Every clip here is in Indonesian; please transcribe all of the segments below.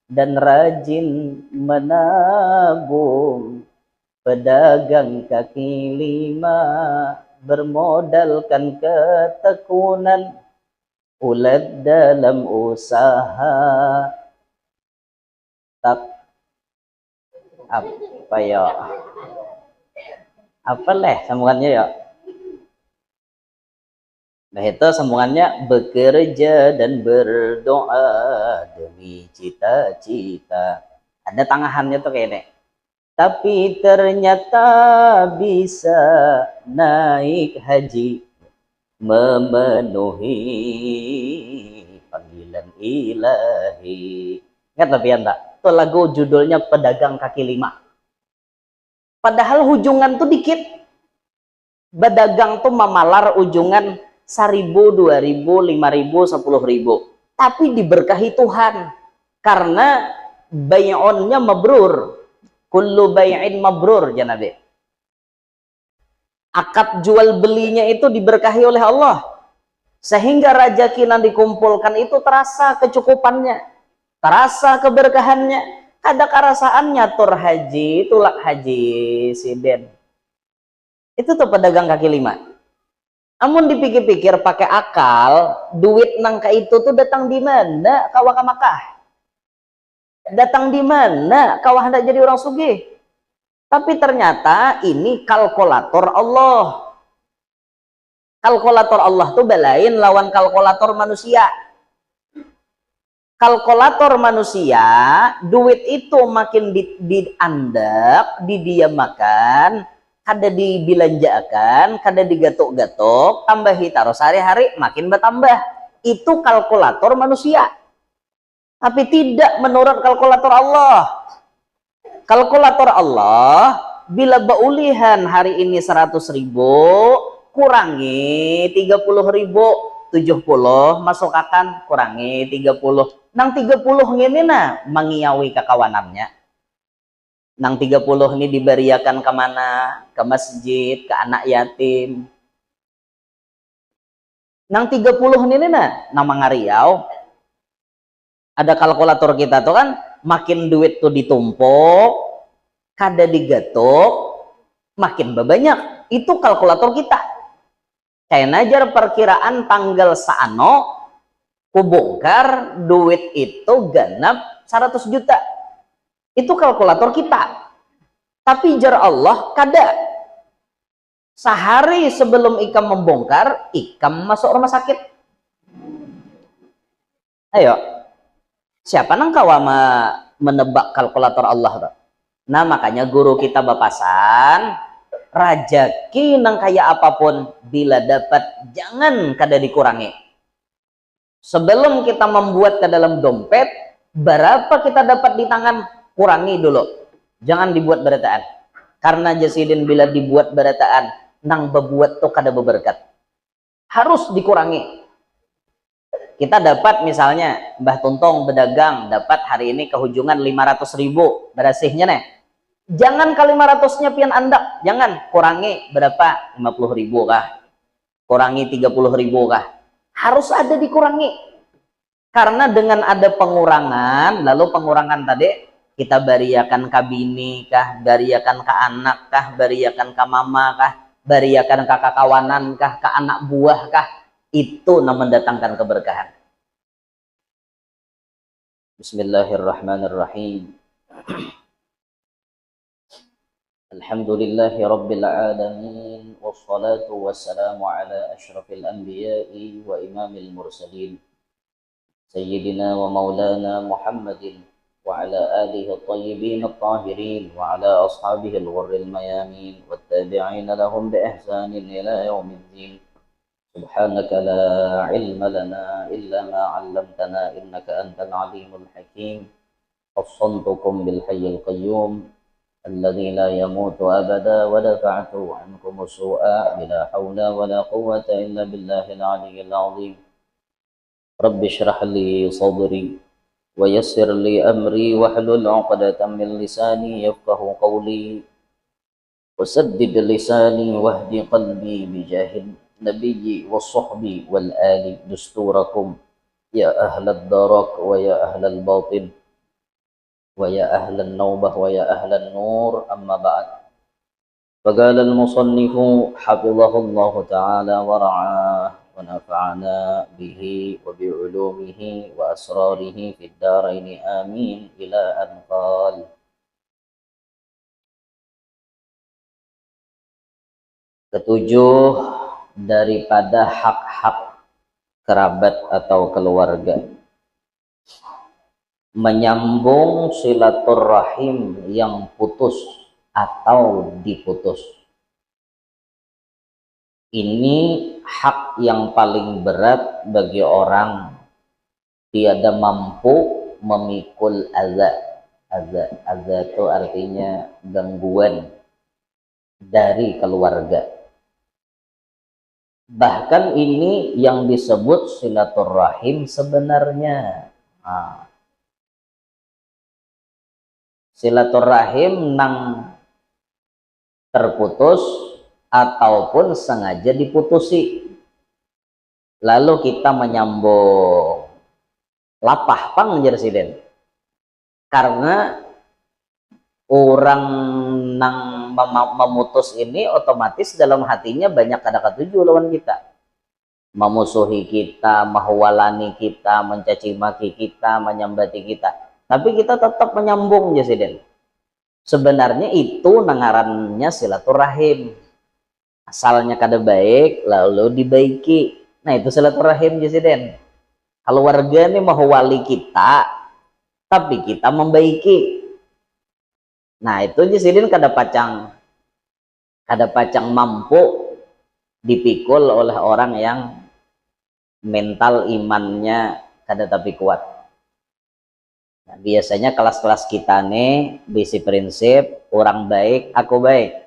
dan rajin menabung, pedagang kaki lima bermodalkan ketekunan, ulet dalam usaha. Tak apa ya? Apa leh sambungannya ya? Nah itu sambungannya, bekerja dan berdoa demi cita-cita. Ada tangahannya tuh kayak ini. Tapi ternyata bisa naik haji, memenuhi panggilan ilahi. Ingat tapi anda, itu lagu judulnya Pedagang Kaki Lima. Padahal hujungan tuh dikit. Pedagang tuh memalar ujungan 1.000, 2.000, 5.000, 10.000. Tapi diberkahi Tuhan. Karena bay'onnya mabrur. Kullu bay'in mabrur, ya Nabi. Akad jual belinya itu diberkahi oleh Allah. Sehingga rezeki yang dikumpulkan itu terasa kecukupannya. Terasa keberkahannya. Ada kerasaannya tur haji, tulak haji siden. Itu tuh pedagang kaki lima. Namun dipikir-pikir pakai akal, duit nangka itu tuh datang di mana? Kawah ke Makkah. Datang di mana? Kawah hendak jadi orang sugih. Tapi ternyata ini kalkulator Allah. Kalkulator Allah tuh belain lawan kalkulator manusia. Kalkulator manusia, duit itu makin diandap, didiamakan, kada dibelanjakan, kada digatok-gatok, tambahi taruh sehari-hari makin bertambah. Itu kalkulator manusia. Tapi tidak menurut kalkulator Allah. Kalkulator Allah, bila baulihan hari ini 100.000, kurangi 30.000, 70 masuk akan, kurangi 30. Nang 30 ini nah mengiawi kekawanannya. Nang 30 ini diberiakan kemana? Ke masjid, ke anak yatim. Nang 30 ini nah nama ngariau. Ada kalkulator kita tuh kan, makin duit tuh ditumpuk, kada digatok, makin banyak. Itu kalkulator kita. Kayak najar perkiraan tanggal saano, kubongkar duit itu ganap 100 juta. Itu kalkulator kita. Tapi jar Allah kada. Sehari sebelum ikam membongkar, ikam masuk rumah sakit. Ayo, siapa nang kawa menebak kalkulator Allah tuh? Nah makanya guru kita bapasan, rajaki nang kaya apapun bila dapat jangan kada dikurangi. Sebelum kita membuat ke dalam dompet, berapa kita dapat di tangan, kurangi dulu. Jangan dibuat berataan. Karena jasidin bila dibuat berataan, nang bebuat tuh kada beberkat. Harus dikurangi. Kita dapat misalnya, Mbah Tuntong bedagang, dapat hari ini kehujungan 500.000, berasihnya nih. Jangan ke 500-nya pian andak, jangan, kurangi berapa? 50.000 kah? Kurangi 30.000 kah? Harus ada dikurangi. Karena dengan ada pengurangan, lalu pengurangan tadi kita bariakan ke bini kah, bariakan ke anak kah, bariakan ke mama kah, bariakan ke kawanan kah, ke anak buah kah, itu mendatangkan keberkahan. Bismillahirrahmanirrahim. Alhamdulillahi rabbil alamin, wassalatu wassalamu ala asyrafil anbiya'i wa imamil mursalin, sayyidina wa maulana Muhammadin wa ala alihi at-tayyibin at-tahirin wa ala ashabihi al-ghurril mayamin wattabi'ina lahum bi ihsanin ila yaumiddin. Subhanaka la ilma lana illa ma 'allamtana innaka antal alimul hakim. Assantukum bil hayyil qayyum الذي لا يموت أبدا ودفعت عنكم السوء بلا حول ولا قوة إلا بالله العلي العظيم. رب اشرح لي صدري ويسر لي أمري واحلل عقدة من لساني يفقه قولي وسدد لساني واهد قلبي بجاه النبي والصحب والآل دستوركم يا أهل الدرك ويا أهل الباطن ويا أهل النوبة ويا أهل النور أما بعد فقال المصنف حفظه الله تعالى ورعاه ونفعنا به وبعلومه وأسراره في الدارين آمين إلى أن قال ketujuh daripada hak-hak kerabat atau keluarga, menyambung silaturahim yang putus atau diputus. Ini hak yang paling berat bagi orang tiada mampu memikul azab. Azab itu artinya gangguan dari keluarga. Bahkan ini yang disebut silaturahim sebenarnya. Silaturahim nang terputus ataupun sengaja diputusi, lalu kita menyambung lapah pang jersiden karena orang nang memutus ini otomatis dalam hatinya banyak ada ketujuh lawan kita, memusuhi kita, mahwalani kita, mencaci maki kita, menyambati kita, tapi kita tetap menyambung jersiden. Sebenarnya itu nangarannya silaturahim, asalnya kada baik lalu dibaiki. Nah itu silaturahim jesiden. Kalau warga ini mau wali kita tapi kita membaiki, nah itu jesiden kada pacang mampu dipikul oleh orang yang mental imannya kada tapi kuat. Nah, biasanya kelas-kelas kita nih bisi prinsip orang baik aku baik,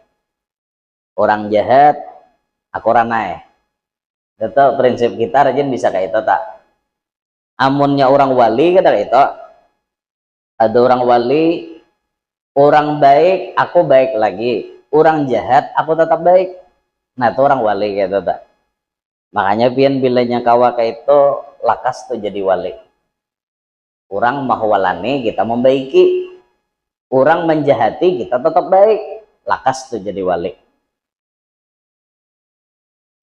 orang jahat aku ranai. Itu prinsip kita rajin bisa kayak itu tak. Amunnya orang wali kada itu, ada orang wali, orang baik aku baik lagi, orang jahat aku tetap baik. Nah itu orang wali kayak itu tak. Makanya pian bilanya kawa kayak itu lakas tuh jadi wali. Orang mahwalani kita membaiki, orang menjahati kita tetap baik, lakas tuh jadi wali.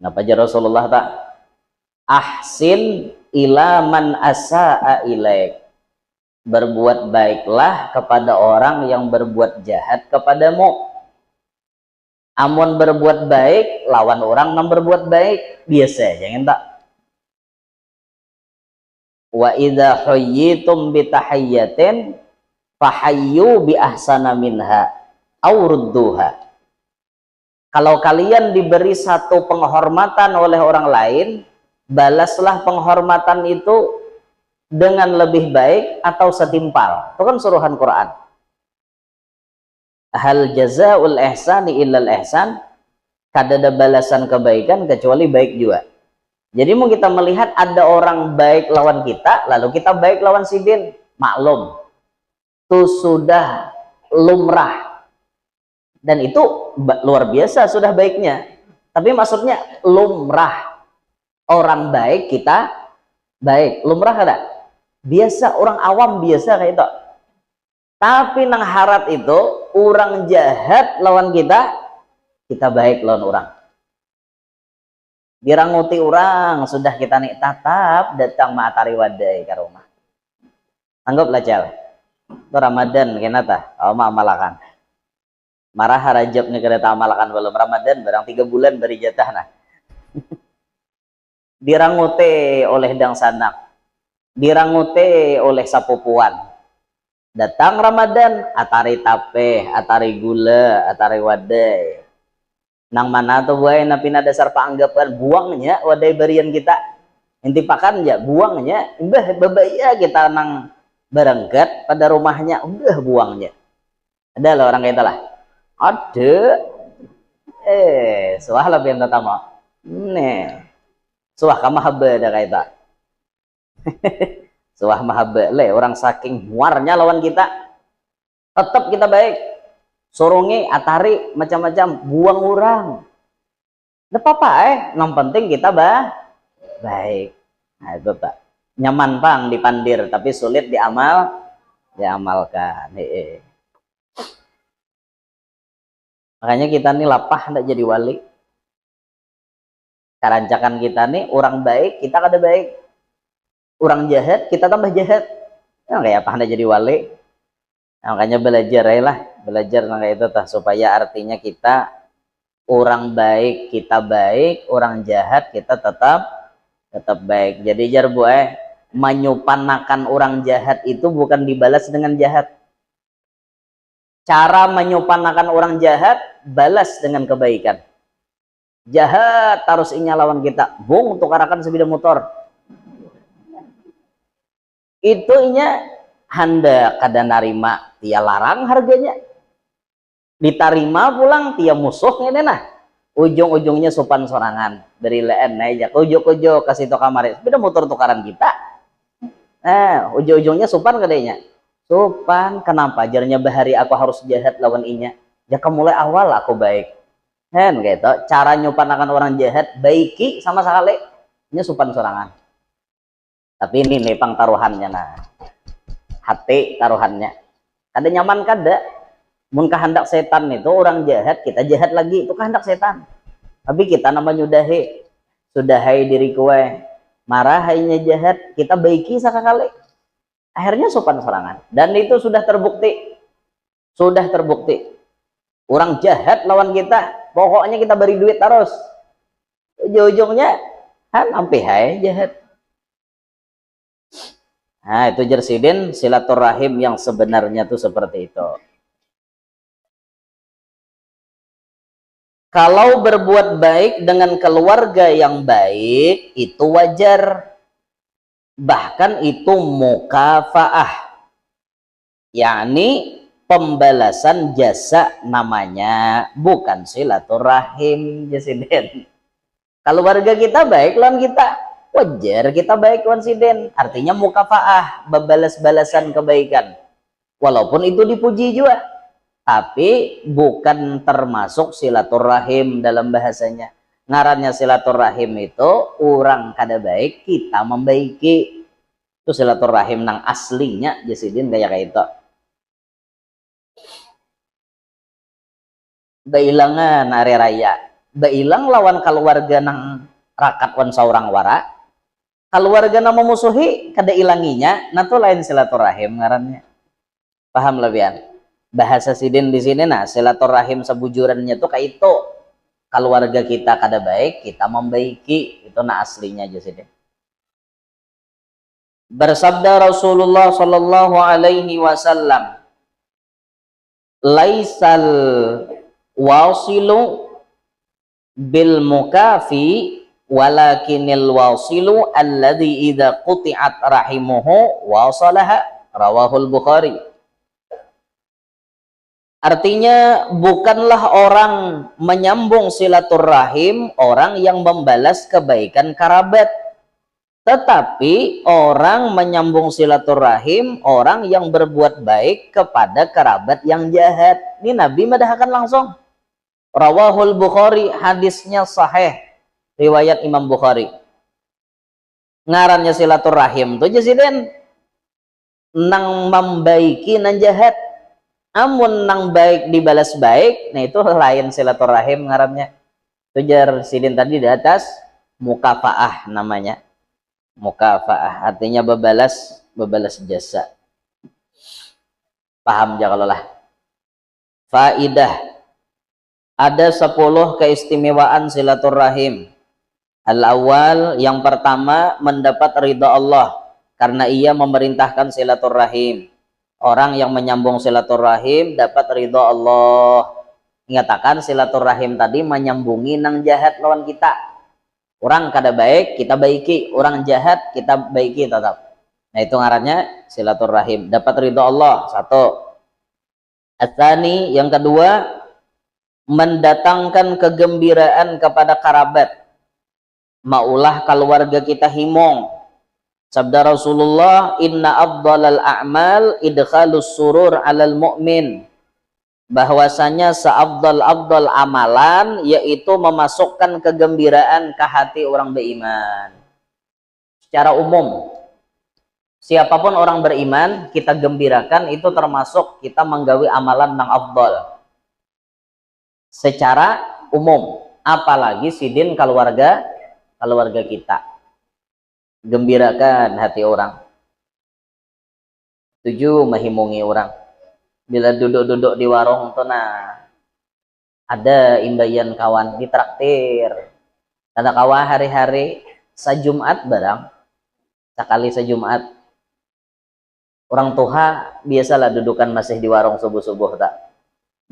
Napa aja Rasulullah tak? Ahsin ila man asa'a ilaik. Berbuat baiklah kepada orang yang berbuat jahat kepadamu. Amun berbuat baik lawan orang yang berbuat baik, biasa jangan tak. Wa idza huyyitum bi tahiyyatin fahayyu bi ahsana minha aw rudduha. Kalau kalian diberi satu penghormatan oleh orang lain, balaslah penghormatan itu dengan lebih baik atau setimpal. Itu kan suruhan Quran. Hal jazaul ihsani illal ihsan. Kada ada balasan kebaikan kecuali baik juga. Jadi mau kita melihat ada orang baik lawan kita, lalu kita baik lawan sidin, maklum. Itu sudah lumrah. Dan itu luar biasa sudah baiknya. Tapi maksudnya lumrah. Orang baik kita baik. Lumrah ada? Biasa, orang awam biasa kayak itu. Tapi nang harat itu orang jahat lawan kita baik lawan orang. Diranguti orang sudah kita nih tatap datang matahari wadai ke rumah. Anggaplah cal. Itu Ramadan kenapa? Oh malakan. Marah Rajab nih kada amalakan belum Ramadan barang 3 bulan beri jatah nah. Diranguti oleh dang sanak. Diranguti oleh sapupuan. Datang Ramadan atari tape, atari gula, atari wadai. Nang mana tuh buaya na pinadasar paanggapan buangnya wadai barian kita inti pakan ya buangnya imbah babaya kita nang berangkat pada rumahnya udah buangnya ada lah orang kayak lah ada suah lah pian tatama nih suah kamahaba ada kayak tak suah mahaba le orang saking muarnya lawan kita tetap kita baik. Sorongi, atari, macam-macam, buang orang. Tidak apa-apa yang penting kita baik. Nah itu Pak. Nyaman pang dipandir, tapi sulit diamal. diamalkan. Makanya kita nih lapah hendak jadi wali. Karancakan kita nih orang baik, kita kada baik. Orang jahat, kita tambah jahat. Nah, kayak apa hendak jadi wali? Nah, makanya belajar ya lah, belajar kayak itu tah, supaya artinya kita orang baik, kita baik, orang jahat kita tetap baik. Jadi jar menyupanakan orang jahat itu bukan dibalas dengan jahat. Cara menyupanakan orang jahat, balas dengan kebaikan. Jahat harus inya lawan kita, bung tukarakan sepeda motor. Itu inya handa kada narima, tia larang harganya. Ditarima pulang tia musuh ngene nah. Ujung-ujungnya sopan sorangan, dari leen aja, ujuk-ujuk kasih to kamar, sepeda motor tukaran kita. Ujung-ujungnya sopan kadenya. Sopan, kenapa? Jarnya bahari aku harus jahat lawan inya. Ya mulai awal aku baik. Gitu. Cara nyupanakan orang jahat, baiki sama sekali. Ini sopan sorangan. Tapi ini nih pang taruhannya nah. Hati taruhannya. Kada nyaman kada. Mun kehendak setan itu orang jahat, kita jahat lagi, itu kehendak setan. Tapi kita namanya sudah hai diri kue, marah hainya jahat, kita baiki sekali. Akhirnya sopan serangan. Dan itu sudah terbukti. Sudah terbukti. Orang jahat lawan kita, pokoknya kita beri duit terus. Ujung-ujungnya kan sampai hai jahat. Nah, itu jersidin silaturahim yang sebenarnya tuh seperti itu. Kalau berbuat baik dengan keluarga yang baik, itu wajar. Bahkan itu mukafaah. Yakni pembalasan jasa namanya, bukan silaturahim. Jasiden. Keluarga kita baik lawan kita, wajar kita baik lawan siden. Artinya mukafaah, balas-balasan kebaikan. Walaupun itu dipuji juga. Tapi bukan termasuk silaturahim dalam bahasanya. Ngarannya silaturahim itu orang kada baik, kita membaiki. Itu silaturahim nang aslinya jasidin kayak itu. Bailangan hari raya. Bailang lawan keluarga nang rakat wan saurang wara. Keluarga nang memusuhi kada ilanginya, nah tuh lain silaturahim ngarannya. Paham lebihan? Bahasa sidin di sini nah silaturahim sebujurannya tuh kayak itu. Keluarga kita kada baik, kita membaiki, itu nah aslinya aja sidin. Bersabda Rasulullah sallallahu alaihi wasallam, laisal wasilu bil mukafi walakinil wasilu alladhi idza quti'at rahimuhu wasalaha, rawahul Bukhari. Artinya bukanlah orang menyambung silaturahim orang yang membalas kebaikan kerabat, tetapi orang menyambung silaturahim orang yang berbuat baik kepada kerabat yang jahat. Ini Nabi madahkan langsung. Rawahul Bukhari, hadisnya sahih, riwayat Imam Bukhari. Ngarannya silaturahim itu jasiden nang membaiki nan jahat. Amun nang baik dibalas baik, nah itu lain silaturahim ngarannya. Tujar sidin tadi di atas, mukafaah namanya. Mukafaah artinya bebalas jasa. Paham ya kalau lah. Faidah, ada 10 keistimewaan silaturahim. Al-awwal, yang pertama, mendapat ridha Allah karena ia memerintahkan silaturahim. Orang yang menyambung silaturahim dapat ridho Allah. Ingatakan silaturahim tadi menyambungi nang jahat lawan kita. Orang kada baik, kita baiki. Orang jahat, kita baiki tetap. Nah itu ngarannya silaturahim. Dapat ridho Allah, satu. Atsani, yang kedua, mendatangkan kegembiraan kepada kerabat. Maulah keluarga kita himong. Sabda Rasulullah, inna afdalal a'mal idkhalus surur 'alal mu'min. Bahwasanya seabdal-abdal amalan yaitu memasukkan kegembiraan ke hati orang beriman. Secara umum, Siapapun orang beriman kita gembirakan, itu termasuk kita menggawi amalan nang afdal secara umum, apalagi sidin keluarga kita, gembirakan hati orang. 7, menghimungi orang. Bila duduk-duduk di warung tuh, nah ada imbayan kawan ditraktir, ada kawan hari-hari sejumat barang, sekali sejumat orang tua biasalah dudukan masih di warung subuh-subuh tak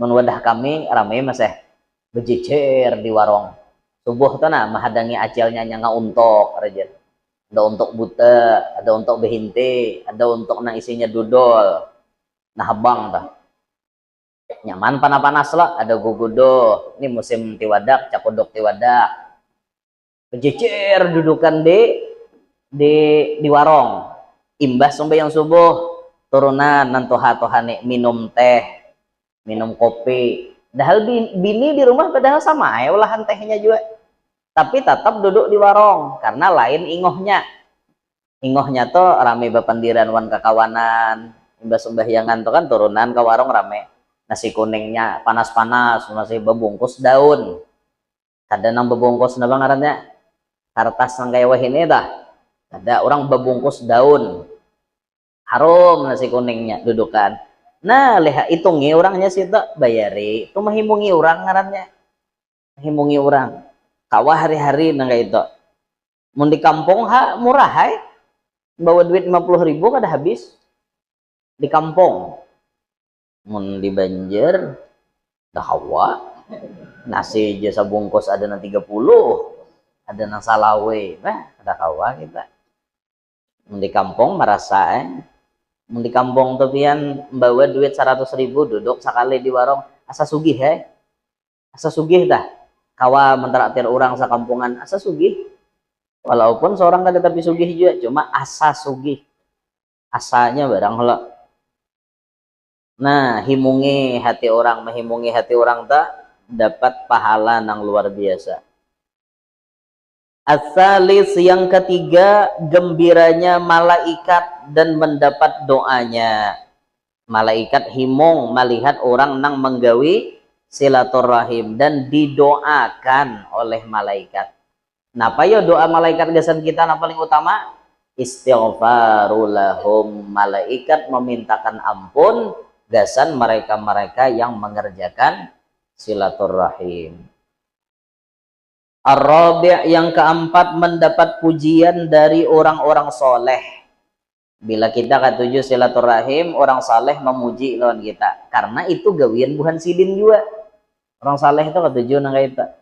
menwadah kami ramai masih bejejer di warung subuh tuh, nah menghadangi ajalnya nyanga untuk raja, ada untuk buta, ada untuk behinte, ada untuk nang isinya dudol, nah bang dah nyaman panas-panas lah, ada gugudo, ini musim tiwadak, cakuduk tiwadak, bejejer dudukan di warung, imbas sampai yang subuh turunan nantoha-tohane minum teh, minum kopi, padahal bini di rumah padahal sama ya olahan tehnya juga, tapi tetap duduk di warung karena lain ingohnya tuh rame bapandiran wan kakawanan, imbas sembahyangan tuh kan turunan ke warung rame, nasi kuningnya panas-panas masih bebungkus daun, ada nang bebungkus napa ngarannya kertas nang kayak wah ini dah, ada orang bebungkus daun harum nasi kuningnya dudukan, nah lihat hitungi orangnya sih tak bayari itu menghimungi orang ngarannya, menghimungi orang kawah hari-hari nang kayak itu mau di kampung murah hai, bawa duit 50.000 kada habis di kampung, mau di Banjar dah hawa nasi jasa bungkus ada nang 30, ada nang salawe, nah ada hawa kita di kampung merasa di kampung tuh pian bawa duit 100.000 duduk sekali di warung asa sugih asa sugih dah kawa mentraktir orang sekampungan asa sugih, walaupun seorang kada tapi sugih juga, cuma asa sugih asanya barang lo. Nah himungi hati orang, menghimungi hati orang tak dapat pahala nang luar biasa. Asalis yang ketiga, gembiranya malaikat dan mendapat doanya. Malaikat himung melihat orang nang menggawi silaturahim dan didoakan oleh malaikat. Napa ya doa malaikat gasan kita yang paling utama? Istighfarulahum, malaikat memintakan ampun gasan mereka-mereka yang mengerjakan silaturahim. Ar-Rabi' yang keempat, mendapat pujian dari orang-orang soleh. Bila kita katuju silaturahim, orang soleh memuji lawan kita, karena itu gawian buhan sidin juga. Orang soleh itu katuju nang kita.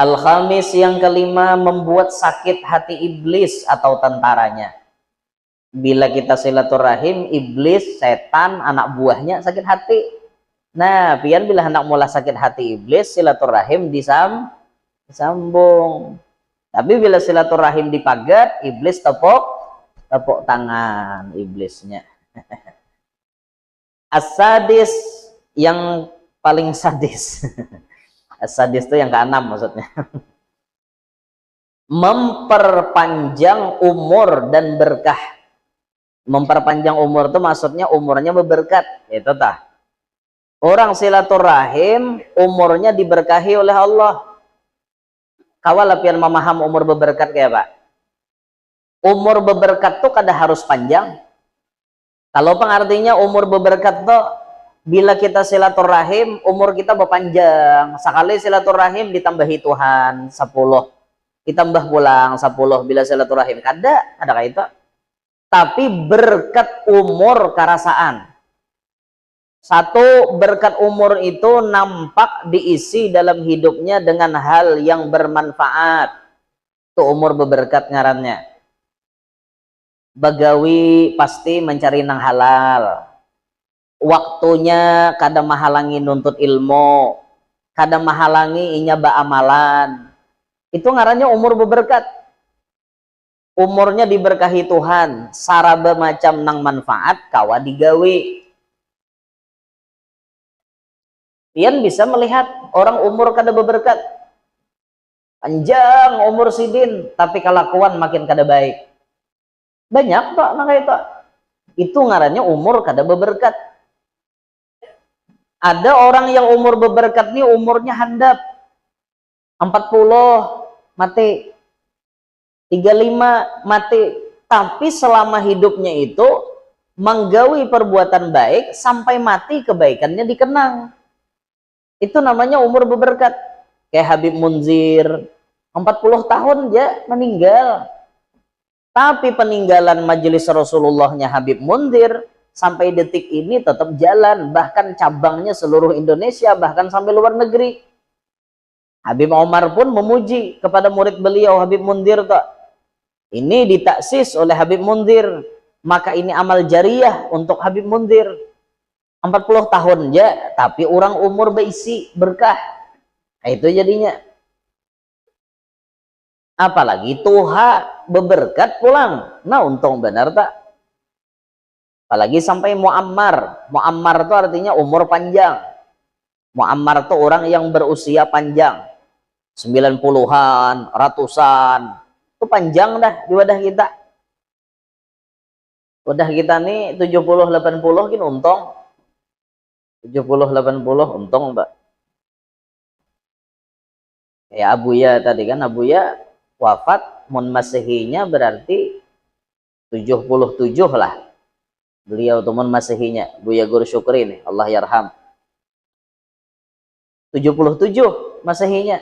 Al-Khamis yang kelima, membuat sakit hati iblis atau tentaranya. Bila kita silaturahim, iblis, setan, anak buahnya sakit hati. Nah, pian bila hendak mula sakit hati iblis, silaturahim disambung. Tapi bila silaturahim dipagat, iblis tepuk tangan iblisnya. As-sadis yang paling sadis. As-sadis itu yang keenam maksudnya. Memperpanjang umur dan berkah. Memperpanjang umur itu maksudnya umurnya berberkat, itu tah. Orang silaturahim umurnya diberkahi oleh Allah. Kawal lapian memaham umur berberkat kayak Pak. Umur berberkat tuh kada harus panjang. Kalau pengartinya umur berberkat tuh bila kita silaturahim umur kita berpanjang. Sekali silaturahim ditambahi Tuhan 10. Ditambah pulang 10 bila silaturahim. Kada kayak itu. Tapi berkat umur karasaan. Satu, berkat umur itu nampak diisi dalam hidupnya dengan hal yang bermanfaat. Itu umur berberkat ngarannya. Bagawi pasti mencari nang halal. Waktunya kadang menghalangi nuntut ilmu. Kadang menghalangi inya amalan. Itu ngarannya umur berberkat. Umurnya diberkahi Tuhan. Saraba macam nang manfaat kawa digawi. Pian bisa melihat orang umur kada berberkat, panjang umur sidin, tapi kelakuan makin kada baik. Banyak tak nah itu ngarannya umur kada beberkat. Ada orang yang umur beberkat nih umurnya handap 40 mati, 35 mati, tapi selama hidupnya itu menggawi perbuatan baik sampai mati kebaikannya dikenang. Itu namanya umur beberkat. Kayak Habib Munzir 40 tahun dia meninggal, tapi peninggalan majelis Rasulullahnya Habib Munzir sampai detik ini tetap jalan, bahkan cabangnya seluruh Indonesia, bahkan sampai luar negeri. Habib Omar pun memuji kepada murid beliau Habib Munzir tak, ini ditaksis oleh Habib Munzir, maka ini amal jariah untuk Habib Munzir. 40 tahun ya, tapi orang umur berisi berkah. Nah, itu jadinya. Apalagi tuha beberkat pulang. Nah, untung benar tak? Apalagi sampai muammar. Muammar itu artinya umur panjang. Muammar itu orang yang berusia panjang. 90-an, ratusan. Itu panjang dah di wadah kita. Wadah kita nih 70-80 kan untung. 70-80 untung, Mbak. Ya Abuya tadi kan, Abuya wafat mun masehinya berarti 77 lah. Beliau teman masehinya, Buya Guru Syukri nih, Allah yarham. 77 masehinya.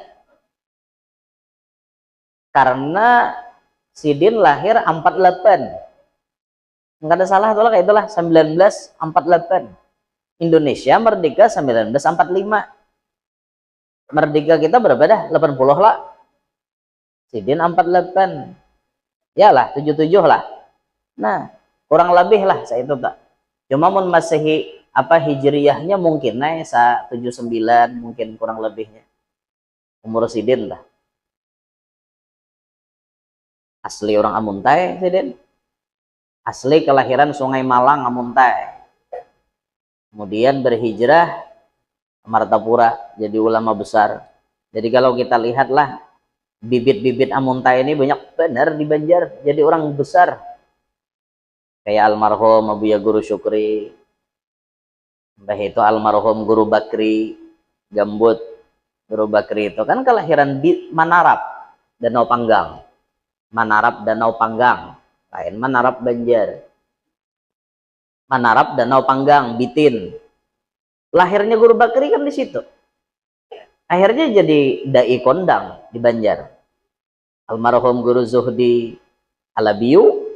Karena Sidin lahir 48. Enggak ada salah tuh lah, kayak itulah 1948. Indonesia merdeka 1945. Merdeka kita berapa dah? 80 lah. Sidin 48. Yalah 77 lah. Nah, kurang lebih lah saya itu tak. Cuma mun Masehi apa hijriyahnya mungkin naik sa 79 mungkin kurang lebihnya. Umur Sidin lah. Asli orang Amuntai Sidin. Asli kelahiran Sungai Malang Amuntai. Kemudian berhijrah ke Martapura jadi ulama besar. Jadi kalau kita lihatlah bibit-bibit Amuntai ini banyak benar di Banjar jadi orang besar. Kayak almarhum Abuya Guru Syukri, mbah itu almarhum Guru Bakri Gambut. Guru Bakri itu kan kelahiran di Manarap, Danau Panggang. Manarap Danau Panggang, lain Manarap Banjar. Manarap Danau Panggang, Bitin. Lahirnya Guru Bakri kan di situ. Akhirnya jadi dai kondang di Banjar. Almarhum Guru Zuhdi Alabiu.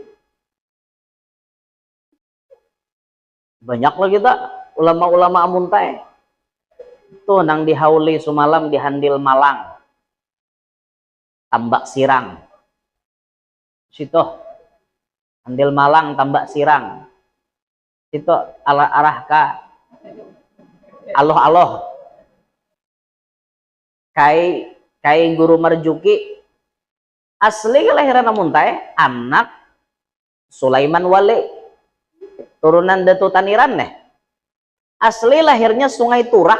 Banyak lagi tak ulama-ulama Amuntai. Tuh nang di Hauli Sumalam di Handil Malang. Tambak Sirang. Situ. Handil Malang Tambak Sirang. Situ arah ka Aloh-aloh. Kai Guru Marjuki asli kelahiran Amuntai, anak Sulaiman Wali. Turunan Datu Taniran nih. Asli lahirnya Sungai Turak.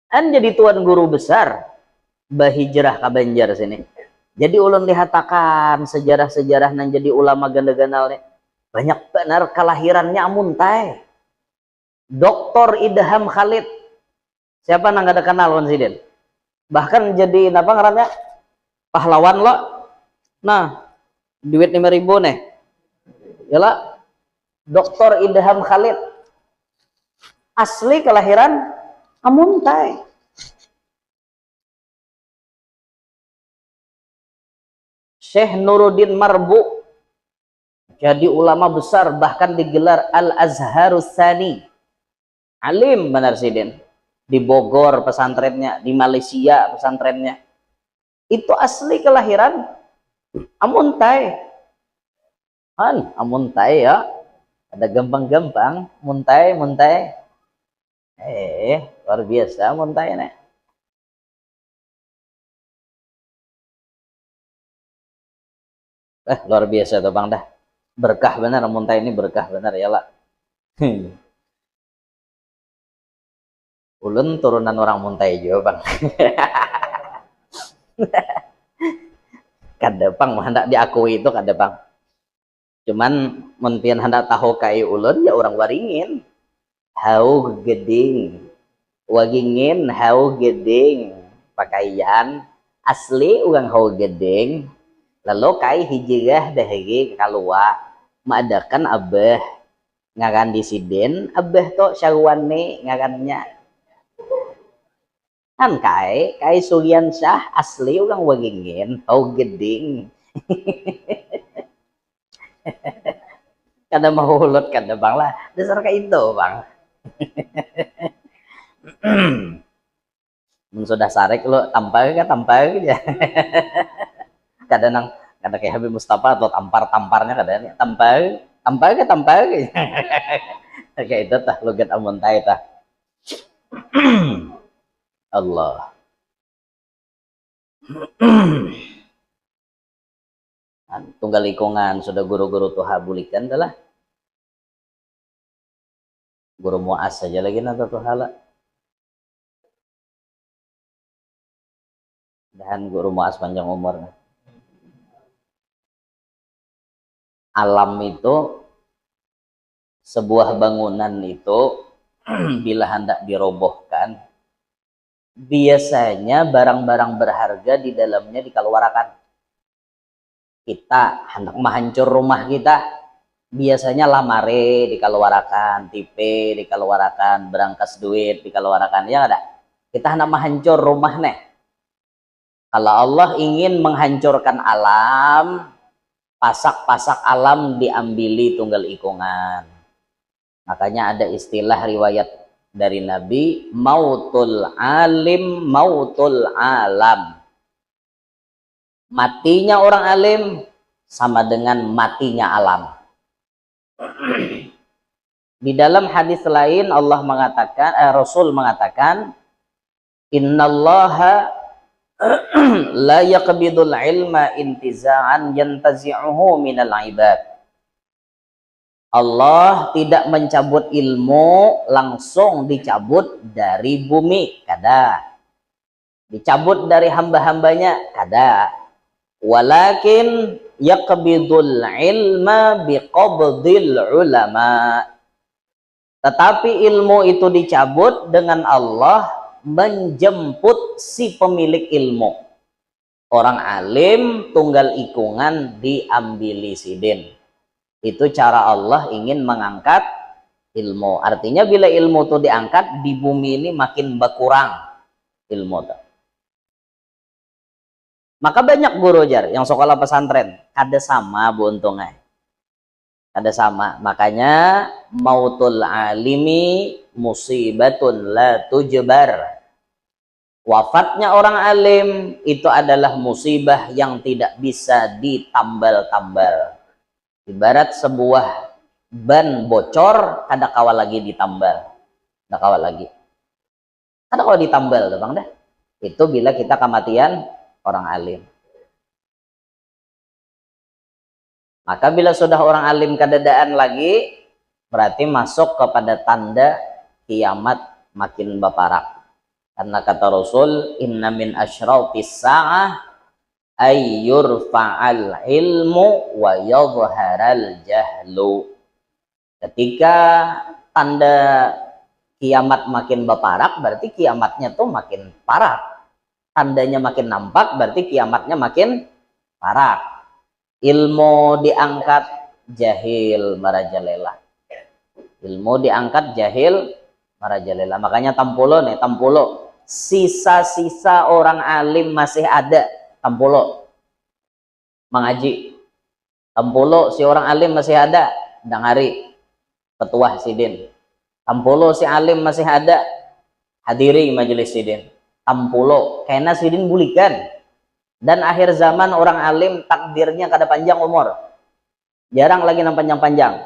An jadi tuan guru besar bahijrah ke Banjar sini. Jadi ulun lihatakan sejarah-sejarah nan jadi ulama ganda-gandal nih. Banyak benar kelahirannya Amuntai. Dr. Idham Khalid. Siapa nang ada kenal Sidin? Bahkan jadi apa ngarannya? Pahlawan lo. Nah, duit 5.000 nih. Yalah. Dr. Idham Khalid asli kelahiran Amuntai. Syekh Nuruddin Marbu jadi ulama besar, bahkan digelar Al-Azharus Tsani. Alim benar Sidin. Di Bogor pesantrennya, di Malaysia pesantrennya. Itu asli kelahiran Amuntai. Amuntai ya. Ada gampang-gampang, muntai. Luar biasa muntai nih. Luar biasa tuh Bang dah. Berkah benar muntai ini, berkah benar ya lah. Ulun turunan orang muntai juga Bang. Kada Bang, hendak diakui itu kada Bang. Cuman mentian hendak tahu kai ulun ya orang waringin hau geding wagingin hau geding pakaian asli uang hau geding lalu kai hijigah dahagi kalua madakan abah ngaran disiden abah to syarwane ngarannya kan kai Sugian Syah asli uang wagingin hau geding kada mahulut kada bang lah dasar kayak itu bang. Sudah sarek lo tampar aja kada nang kada kayak Habib Mustafa atau tamparnya kada tampar kayak itu tah logat amun tai tah. Allah. Tunggal ikungan sudah guru-guru tuh habulikan adalah guru muas saja lagi nanti tuh hala dan guru muas panjang umur. Alam itu sebuah bangunan itu bila hendak dirobohkan biasanya barang-barang berharga di dalamnya dikeluarkan. Kita hendak menghancur rumah kita biasanya lamare dikeluarkan, tipe dikeluarkan, berangkas duit dikeluarkan, ya ada. Kita hendak menghancur rumah nih. Kalau Allah ingin menghancurkan alam, pasak-pasak alam diambili tunggal ikungan. Makanya ada istilah riwayat dari Nabi, mautul alim, mautul alam. Matinya orang alim sama dengan matinya alam. Di dalam hadis lain Allah mengatakan, Rasul mengatakan, innallaha la yaqbidul ilma intiza'an yantazi'uhu minal ibad. Allah tidak mencabut ilmu langsung dicabut dari bumi, kada. Dicabut dari hamba-hambanya, kada. Walakin yaqbidul ilma biqabdil ulama. Tetapi ilmu itu dicabut dengan Allah menjemput si pemilik ilmu. Orang alim tunggal ikungan diambili sidin. Itu cara Allah ingin mengangkat ilmu. Artinya bila ilmu itu diangkat di bumi ini makin berkurang ilmu itu. Maka banyak guru jar yang sekolah pesantren kada sama bu untungnya. Kada sama. Makanya mautul alimi musibatun la tujbar. Wafatnya orang alim itu adalah musibah yang tidak bisa ditambal-tambal. Ibarat sebuah ban bocor kada kawal lagi ditambal. Kada kawal lagi. Kada kawal ditambal tuh bang dah. Itu bila kita kematian orang alim. Maka bila sudah orang alim kadadaan lagi, berarti masuk kepada tanda kiamat makin baparak. Karena kata Rasul, inna min asyratis sa'ah ay yurfa'al ilmu wa yadhharal jahlu. Ketika tanda kiamat makin baparak, berarti kiamatnya tuh makin parah. Tandanya makin nampak berarti kiamatnya makin parah. Ilmu diangkat jahil marajalela. Ilmu diangkat jahil marajalela. Makanya tampulo nih, tampulo. Sisa-sisa orang alim masih ada. Tampulo mengaji. Tampulo si orang alim masih ada. Dangari petuah sidin. Tampulo si alim masih ada. Hadiri majelis sidin. Tampulo kena sidin bulikan. Dan akhir zaman orang alim takdirnya kada panjang umur, jarang lagi nang panjang-panjang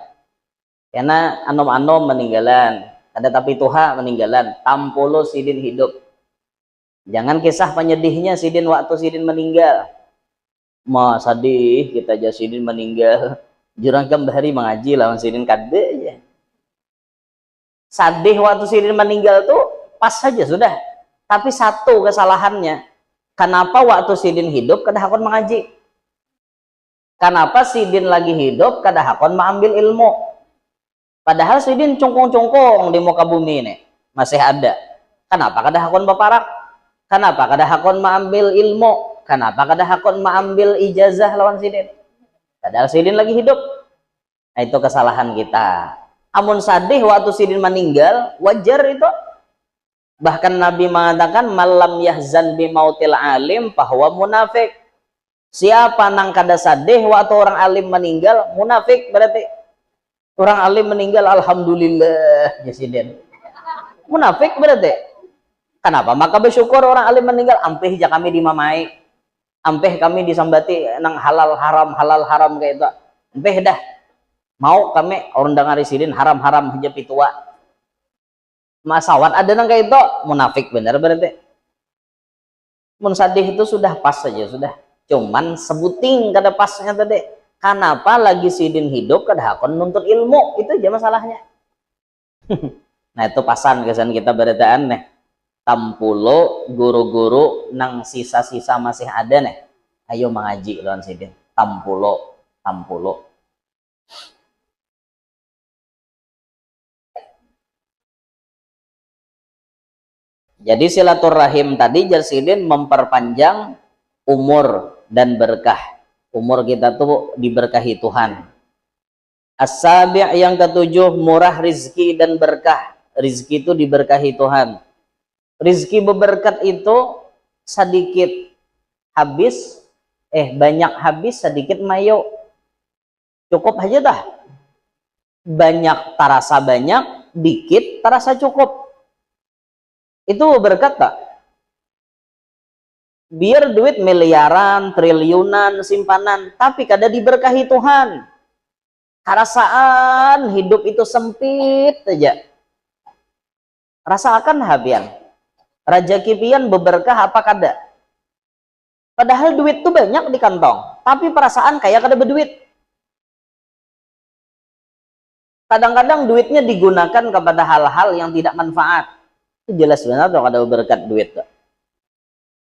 karena anom-anom meninggalan, kada tapi tuha meninggalan. Tampulo sidin hidup. Jangan kisah penyedihnya sidin waktu sidin meninggal. Ma sadih kita aja sidin meninggal, jurang kembali mengaji lawan sidin kade aja. Sadih waktu sidin meninggal tuh pas saja sudah. Tapi satu kesalahannya, kenapa waktu sidin hidup kada hakun mengaji? Kenapa sidin lagi hidup kada hakon mengambil ilmu? Padahal sidin cungkung-cungkung di muka bumi ini masih ada. Kenapa kada hakon baparak? Kenapa kada hakon mengambil ilmu? Kenapa kada hakon mengambil ijazah lawan sidin? Padahal sidin lagi hidup. Nah, itu kesalahan kita. Amun sadih waktu sidin meninggal, wajar itu. Bahkan Nabi mengatakan malam yahzan bimautil alim bahwa munafik. Siapa nang kada sadih waktu orang alim meninggal, munafik berarti. Orang alim meninggal alhamdulillah jasiden. Munafik berarti. Kenapa? Maka bersyukur orang alim meninggal, ampeh ja kami dimamai. Ampeh kami disambati nang halal haram kayak itu. Ampeh dah. Mau kami orang dengar sidin haram aja pitua. Masawat ada nang kayak itu, munafik bener berarti. Mun sadih itu sudah pas saja sudah. Cuman sebuting kada pasnya tadi. Kenapa lagi sidin hidup kada hakon nuntut ilmu, itu aja masalahnya. Nah itu pasan kesan kita beritaan nih. Tampulo guru-guru nang sisa-sisa masih ada nih. Ayo mengaji lawan sidin. Tampulo. Jadi silaturahim tadi Jarsidin memperpanjang umur dan berkah. Umur kita tuh diberkahi Tuhan. As-sabi' yang ketujuh, murah rizki dan berkah. Rizki itu diberkahi Tuhan. Rizki berberkat itu sedikit habis, banyak habis, sedikit mayo. Cukup aja dah. Banyak terasa banyak, dikit terasa cukup. Itu berkat tak? Biar duit miliaran, triliunan, simpanan, tapi kada diberkahi Tuhan. Rasaan hidup itu sempit aja. Rasakan habian. Rajaki pian beberkah apa kada? Padahal duit tuh banyak di kantong, tapi perasaan kayak kada berduit. Kadang-kadang duitnya digunakan kepada hal-hal yang tidak manfaat. Itu jelas benar tuh kada berkat duit tuh.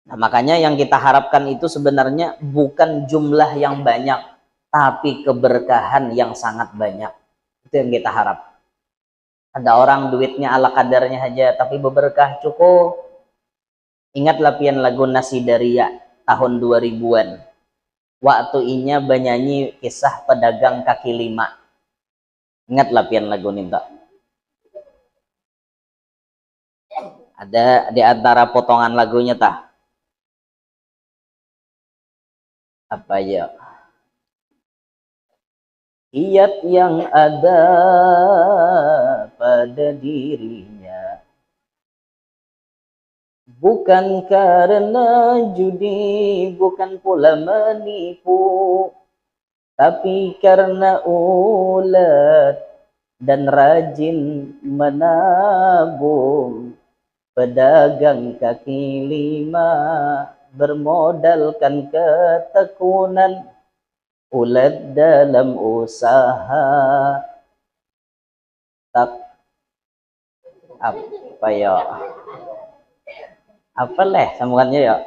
Nah, makanya yang kita harapkan itu sebenarnya bukan jumlah yang banyak, tapi keberkahan yang sangat banyak. Itu yang kita harap. Ada orang duitnya ala kadarnya aja, tapi berberkah cukup. Ingatlah pian lagu Nasidaria tahun 2000-an. Waktu inya banyanyi kisah pedagang kaki lima. Ingatlah pian lagu ninta. Ada di antara potongan lagunya tah. Apa ya? Kiat yang ada pada dirinya bukan karena judi, bukan pula menipu, tapi karena ulet dan rajin menabung. Pedagang kaki lima bermodalkan ketekunan, ulet dalam usaha. Tak apa ya? Apa leh sambungannya ya?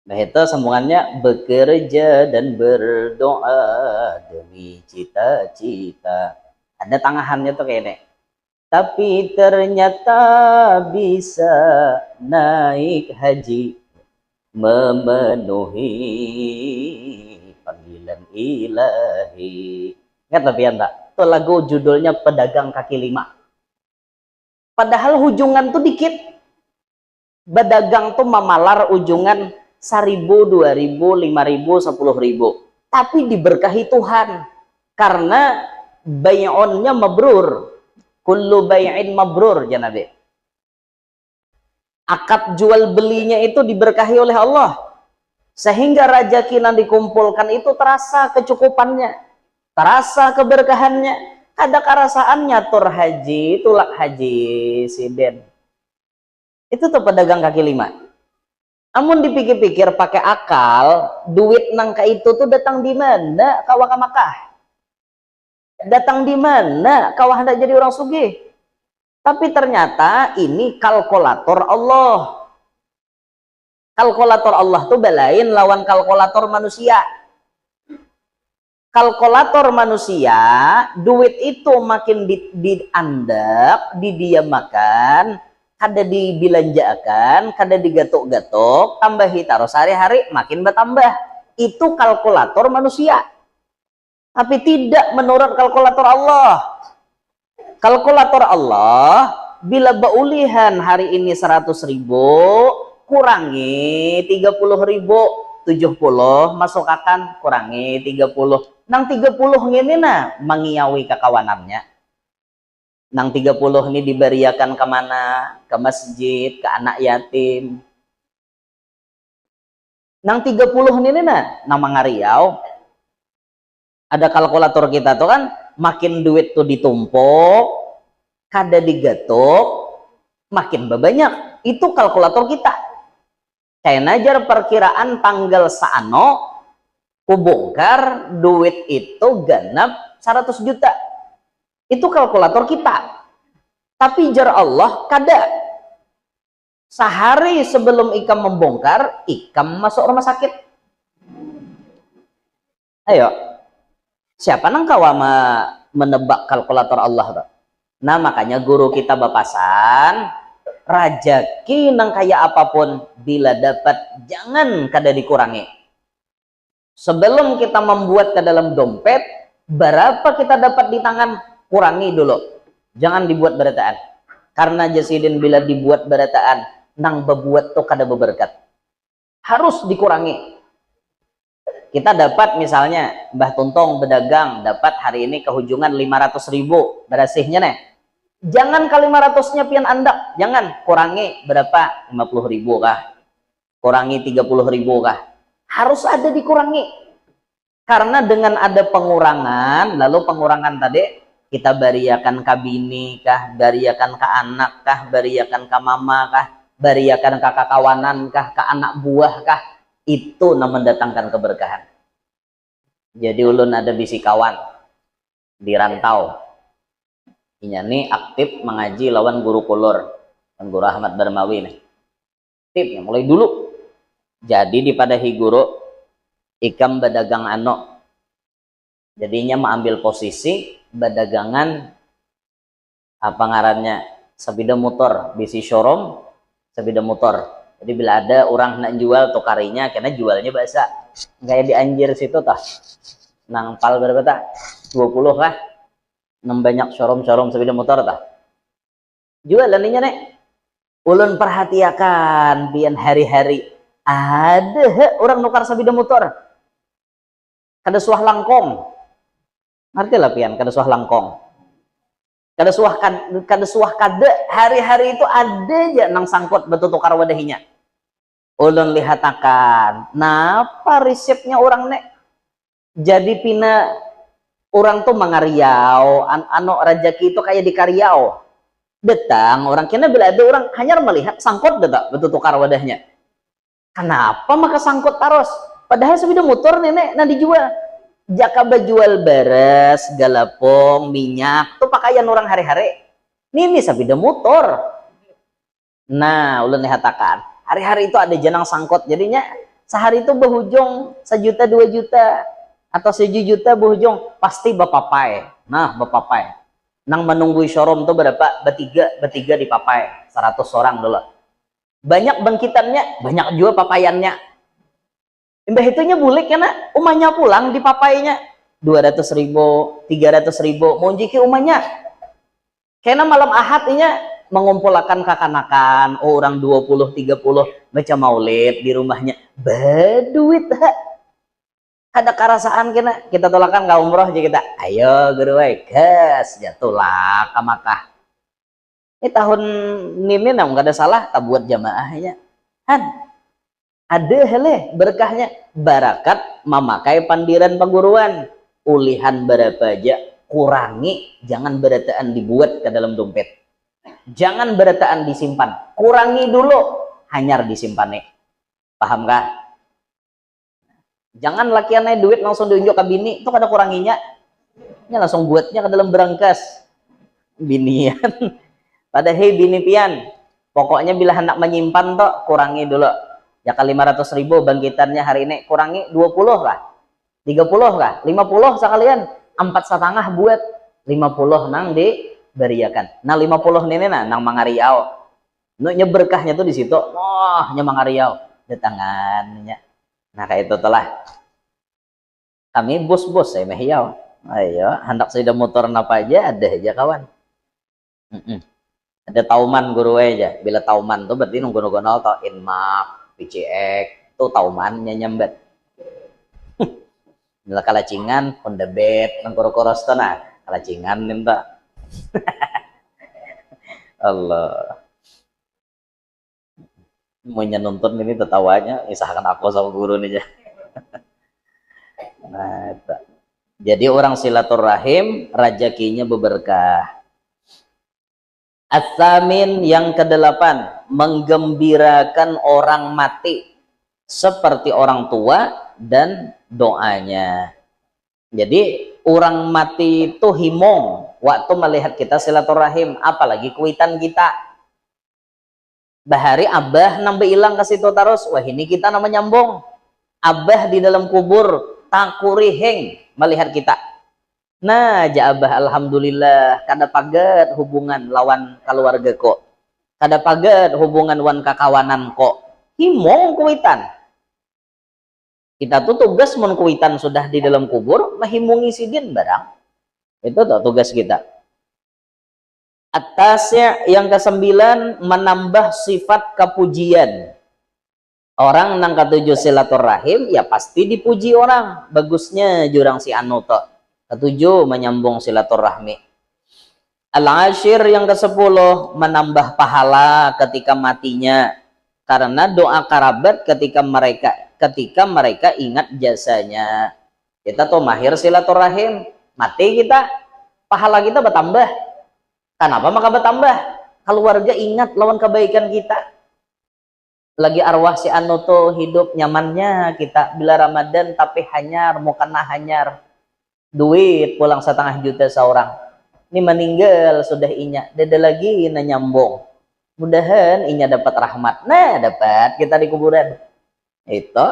Nah itu sambungannya bekerja dan berdoa demi cita-cita. Ada tangahannya tuh kayaknya. Tapi ternyata bisa naik haji, memenuhi panggilan ilahi. Ingat lebih anda? Itu lagu judulnya Pedagang Kaki Lima. Padahal ujungan tuh dikit. Pedagang tuh memalar ujungan 1.000, 2.000, 5.000, 10.000. Tapi diberkahi Tuhan. Karena bay'onnya mabrur. Kullu bay'in mabrur, ya Nabi. Akad jual belinya itu diberkahi oleh Allah. Sehingga rezeki yang dikumpulkan itu terasa kecukupannya. Terasa keberkahannya. Ada kerasaannya tur haji, tulak haji siden. Itu tuh pedagang kaki lima. Amun dipikir-pikir pakai akal, duit nangka itu tuh datang di mana? Kawah ke Makkah. Datang di mana? Kawah hendak jadi orang sugih. Tapi ternyata ini kalkulator Allah. Kalkulator Allah tuh belain lawan kalkulator manusia. Kalkulator manusia, duit itu makin diandap, didiamakan, kada dibelanjakan, kada digatok-gatok, tambahi taruh sehari-hari makin bertambah. Itu kalkulator manusia. Tapi tidak menurut kalkulator Allah. Kalkulator Allah, bila baulihan hari ini 100.000, kurangi 30.000, 70 masuk akan kurangi 30. Nang 30 ini nah mengiawi kekawanannya. Nang 30 ini diberiakan kemana? Ke masjid, ke anak yatim. Nang 30 ini nah nama ngariau. Ada kalkulator kita tuh kan, makin duit tuh ditumpuk, kada digatok, makin banyak. Itu kalkulator kita. Kayak najar perkiraan tanggal saano, kubongkar duit itu ganap 100 juta. Itu kalkulator kita. Tapi jar Allah kada. Sehari sebelum ikam membongkar, ikam masuk rumah sakit. Ayo, siapa nang kawa menebak kalkulator Allah tuh? Nah makanya guru kita bapasan, rajaki nang kaya apapun bila dapat jangan kada dikurangi. Sebelum kita membuat ke dalam dompet, berapa kita dapat di tangan, kurangi dulu. Jangan dibuat berataan. Karena jasidin bila dibuat berataan, nang bebuat tuh kada beberkat. Harus dikurangi. Kita dapat misalnya, Mbah Tuntong berdagang, dapat hari ini kehujungan 500.000, berasihnya nih. Jangan ke 500-nya pian andak, jangan, kurangi berapa? 50.000 kah? Kurangi 30.000 kah? Harus ada dikurangi. Karena dengan ada pengurangan, lalu pengurangan tadi kita bariakan ke bini kah, bariakan ke anak kah, bariakan ke mama kah, bariakan ke kawanan kah, ke anak buah kah, itu mendatangkan keberkahan. Jadi ulun ada bisi kawan di rantau. Inya nih aktif mengaji lawan guru kulur, Guru Ahmad Barmawi nih. Aktifnya mulai dulu. Jadi di pada guru ikam berdagang ano. Jadinya mengambil posisi berdagangan apa ngarannya? Sepeda motor, bisi showroom sepeda motor. Jadi bila ada orang nak jual tokarinya, karena jualnya bahasa kayak di Anjir situ tah. Nang pal berapa tah? 20 kah? Nang banyak showroom sepeda motor tah. Jualan ini nek. Ulun perhatiakan bian hari-hari ada orang nukar sepeda motor. Kada suah langkong. Ngerti lah pian kada suah langkong. Kada suah kada hari-hari itu ada aja nang sangkut betul tukar wadahinya. Ulun lihat akan napa resepnya orang nek jadi pina orang tuh mengariau ano rajaki itu kayak di kariau datang orang kena bila ada orang hanya melihat sangkut betul tukar wadahnya. Kenapa maka sangkut taros padahal sepeda motor nenek nah dijual. Jaka berjual beras, galapong, minyak, itu pakaian orang hari-hari. Ini sepeda motor. Nah, ulun dikatakan, hari-hari itu ada jenang sangkut. Jadinya sehari itu berhujung 1 juta, 2 juta, atau 1 juta berhujung, pasti bapapai. Nah, bapapai. Nang menunggu showroom itu berapa? Bertiga dipapai. 100 orang dulu. Banyak bangkitannya, banyak juga papaiannya. Mbah itunya bulik ya nak, umahnya pulang dipapainya 200.000, 300.000, mau jiki umahnya. Karena malam ahadnya mengumpulkan kakanakan, orang 20, 30 baca maulid di rumahnya, berduit ada kerasaan kita tolakan ke umroh aja kita, ayo guru gas jatuhlah ke Makkah. Ini tahun ini nggak ada salah, tak buat jamaahnya, Han. Ada hele berkahnya barakat memakai pandiran perguruan ulihan berapa aja kurangi, jangan berataan dibuat ke dalam dompet, jangan berataan disimpan, kurangi dulu hanyar disimpan nih, paham kah? Jangan lakiannya duit langsung diunjuk ke bini, itu kada kuranginya, nya langsung buatnya ke dalam berangkas binian. Padahal bini pian pokoknya bila hendak menyimpan toh kurangi dulu. Ya kali 500.000 bangkitannya hari ini kurangi 20 lah, 30 lah, 50 sekalian, 4,5 buat 50 nang diberiakan. Nah 50 ini nang mangariau. Nu berkahnya tuh di situ. Wah, nya mangariau di tangannya. Nah kayak itu telah. Kami bos-bos saya mehiau. Ayo, hendak sepeda motor apa aja ada aja kawan. Ada tauman guru aja. Bila tauman tuh berarti nunggu-nunggu nol atau inmak, PCX, tuh taumannya nyambet. Bila kalacingan, Honda Bet, nangkoro-koros tuh nah, kalacingan minta. Allah. Mau nonton ini tertawanya, misalkan aku sama guru nih ya. Nah, itu. Jadi orang silaturahim, rezekinya berberkah. As-samin yang kedelapan, menggembirakan orang mati seperti orang tua dan doanya. Jadi orang mati itu himong waktu melihat kita silaturahim, apalagi kuitan kita. Bahari abah nambah hilang ke situ terus, wah ini kita nama nyambung. Abah di dalam kubur takuriheng melihat kita. Nah, abah alhamdulillah kada paget hubungan lawan keluarga kok. Kada paget hubungan wan kakawanan kok. Himong kuitan. Kita tuh tugas mun kuitan sudah di dalam kubur mahimungi sidin barang. Itu tuh tugas kita. Atasnya yang ke-9 menambah sifat kepujian. Orang nang ketujuh silaturahim ya pasti dipuji orang. Bagusnya jurang si anu to. Ketujuh menyambung silaturahmi. Al-ashir yang ke-10 menambah pahala ketika matinya. Karena doa kerabat ketika mereka ingat jasanya. Kita tuh mahir silaturahim, mati kita, pahala kita bertambah. Kenapa maka bertambah? Keluarga ingat lawan kebaikan kita. Lagi arwah si anu tuh hidup nyamannya kita bila Ramadan tapi hanyar, mukana hanyar. Duit pulang 1,5 juta seorang. Ini meninggal sudah inya, dada lagi na nyambung. Mudahan inya dapat rahmat. Nah, dapat kita di kuburan. Itu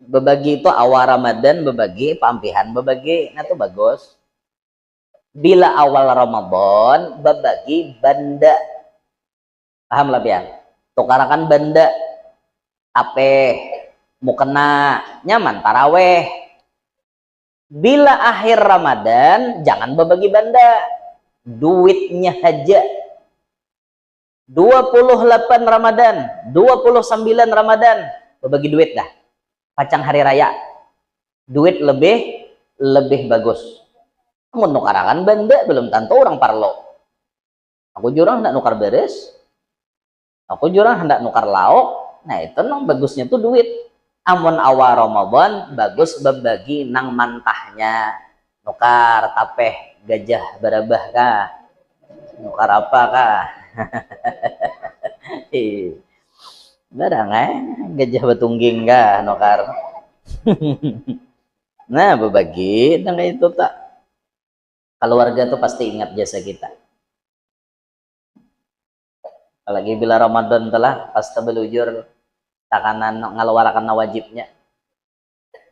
berbagi itu awal Ramadan, berbagi pampihan, berbagi. Nah, itu bagus. Bila awal Ramadan, berbagi banda. Paham lah biar. Tukarakan banda. Ape mukena nyaman taraweh. Bila akhir Ramadan, jangan berbagi banda. Duitnya aja. 28 Ramadan, 29 Ramadan, berbagi duit dah. Pacang hari raya. Duit lebih bagus. Kamu nukarakan banda belum tentu orang parlo. Aku jurang hendak nukar beres. Aku jurang hendak nukar lauk. Nah itu nang bagusnya tuh duit. Amun awal Ramadan bagus berbagi nang mantahnya. Nukar tapeh gajah berabah kah? Nukar apa kah? Barang gajah betungging kah nukar. Nah berbagi nang itu tak. Keluarga tuh pasti ingat jasa kita. Apalagi bila Ramadan telah pasti belujur takanan ngeluarakan wajibnya.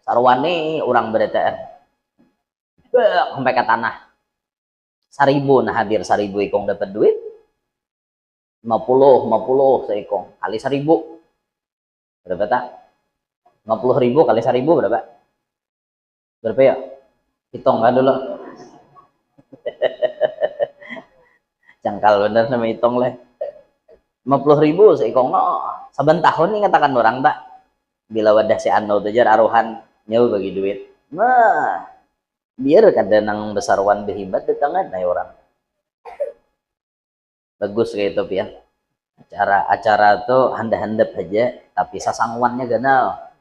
Sarwani orang beretaan sampai ke tanah 1.000 nah hadir 1.000 ikong dapat duit 50 seikong kali 1.000 berapa tak 50.000 kali 1.000 berapa ya hitung kan dulu jangkal bener sama hitung lah 50.000 seikong no saban tahun nih katakan orang tak bila wadah si anu tujar aruhan nyawa bagi duit nah biar kada nang besarwan berhibat di tangan nah orang bagus kayak itu pian acara tuh handap-handap aja tapi sasangwannya ganal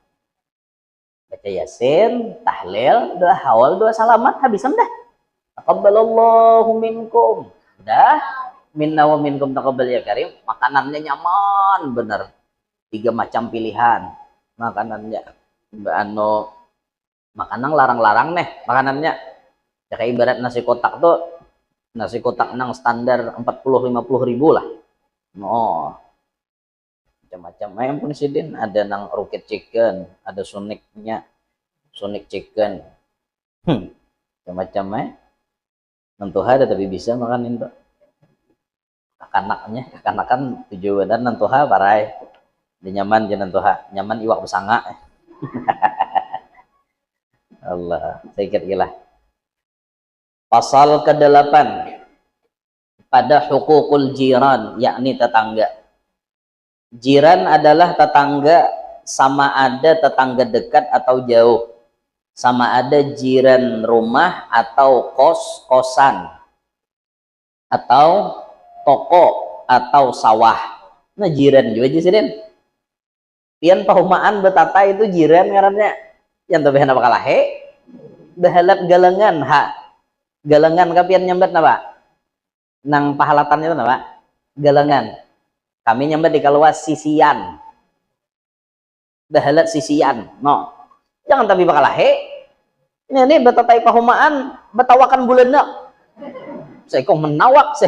baca yasin tahlil doa hawal doa salamat habisan dah taqabbalallahu minkum dah minna wa minkum taqabbal ya karim makanannya nyaman bener 3 macam pilihan makanannya anu makanan larang-larang nih makanannya ya kayak ibarat nasi kotak tuh nasi kotak nang standar 40-50 ribu lah oh macam-macam. Ayam pun sidin ada nang rocket chicken, ada Sonicnya, Sonic chicken. Macam-macam nentuha ada tapi bisa makan itu. Kakanakan tujuan dan nentuha parai. Di nyaman jangan nentuha, nyaman iwak besanga. Allah, saya kira pasal ke-8 pada hukukul jiran, yakni tetangga. Jiran adalah tetangga, sama ada tetangga dekat atau jauh, sama ada jiran rumah atau kos-kosan atau toko atau sawah. Nah jiran juga jisirin. Pian pahumaan betata itu jiran ngarannya. Yang tapi apa kalah bahalat galengan galengan kapian nyambat napa nang pahalatan itu napa galengan. Kami nyambat di kaluas sisian, bahalat sisian. No, jangan tapi bakal ini betatai pahumaan betawakan bulenak. Saya kong menawak,